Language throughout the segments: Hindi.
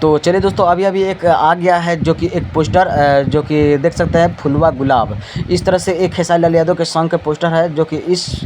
तो चलिए दोस्तों, अभी अभी एक आ गया है जो कि एक पोस्टर जो कि देख सकते हैं फुलवा गुलाब। इस तरह से एक खेसारी लाल यादव के सॉन्ग का पोस्टर है जो कि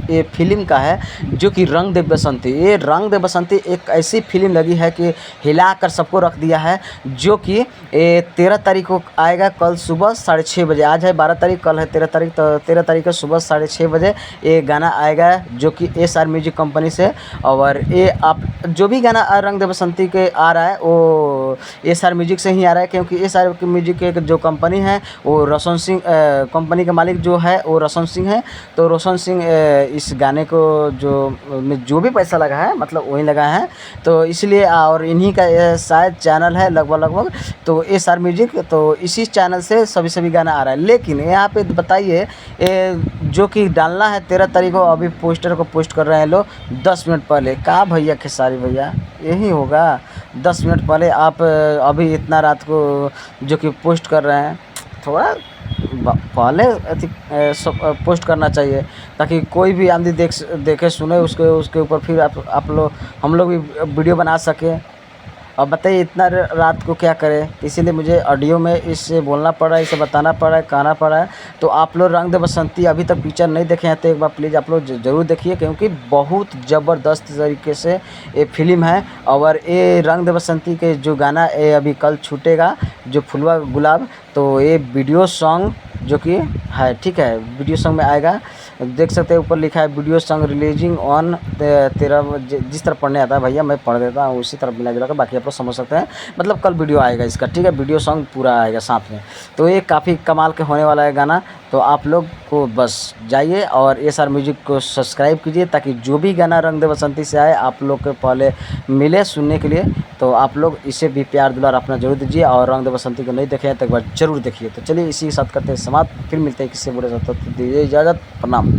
ये फिल्म का है, जो कि रंग दे बसंती। ये रंग दे बसंती एक ऐसी फिल्म लगी है कि हिलाकर सबको रख दिया है, जो कि 13 तारीख को आएगा, कल सुबह 6:30 बजे। आज है 12 तारीख, कल है 13 तारीख, तो 13 तारीख को सुबह 6:30 बजे ये गाना आएगा जो कि एसआर म्यूजिक कंपनी से। और ये आप जो भी गाना रंग दे बसंती के आ रहा है वो एसआर म्यूजिक से ही आ रहा है, क्योंकि एसआर म्यूजिक के जो कंपनी है वो रोशन सिंह, कंपनी का मालिक जो है वो रोशन सिंह है। तो रोशन सिंह इस गाने को जो भी पैसा लगा है मतलब वही लगा है, तो इसलिए और इन्हीं का शायद चैनल है लगभग तो एसआर म्यूजिक, तो इसी चैनल से सभी गाना आ रहा है। लेकिन यहाँ पे बताइए जो कि डालना है 13 तारीख को, अभी पोस्टर को पोस्ट कर रहे हैं लोग 10 मिनट पहले। कहाँ भैया खेसारी भैया, यही होगा 10 मिनट पहले आप अभी इतना रात को जो कि पोस्ट कर रहे हैं, थोड़ा पहले पोस्ट करना चाहिए ताकि कोई भी आदमी देखे सुने उसके ऊपर फिर आप लोग हम लोग भी वीडियो बना सकें। अब बताइए इतना रात को क्या करें, इसीलिए मुझे ऑडियो में इससे बोलना पड़ा है, इसे बताना पड़ा है, कहना पड़ा है। तो आप लोग रंग दे बसंती अभी तक पिक्चर नहीं देखे हैं तो एक बार प्लीज़ आप लोग ज़रूर देखिए, क्योंकि बहुत ज़बरदस्त तरीके से ये फिल्म है। और ये रंग दे बसंती के जो गाना ये अभी कल छूटेगा जो फुलवा गुलाब, तो ये वीडियो सॉन्ग जो कि है, ठीक है, वीडियो सॉन्ग में आएगा। देख सकते हैं ऊपर लिखा है वीडियो सॉन्ग रिलीजिंग ऑन 13, जिस तरह पढ़ने आता है भैया मैं पढ़ देता हूँ उसी तरह मिला जुला कर, बाकी आप लोग समझ सकते हैं। मतलब कल वीडियो आएगा इसका, ठीक है, वीडियो सॉन्ग पूरा आएगा साथ में। तो ये काफ़ी कमाल के होने वाला है गाना। तो आप लोग को बस जाइए और एसआर म्यूजिक को सब्सक्राइब कीजिए ताकि जो भी गाना रंग दे बसंती से आए आप लोग के पहले मिले सुनने के लिए। तो आप लोग इसे भी प्यार दुलार अपना जरूर दीजिए, और रंग दे बसंती को नहीं देखे हैं तो एक बार जरूर देखिए। तो चलिए इसी के साथ करते हैं समाप्त, फिर मिलते हैं किसी बुरे साथ, दीजिए इजाज़त, प्रणाम।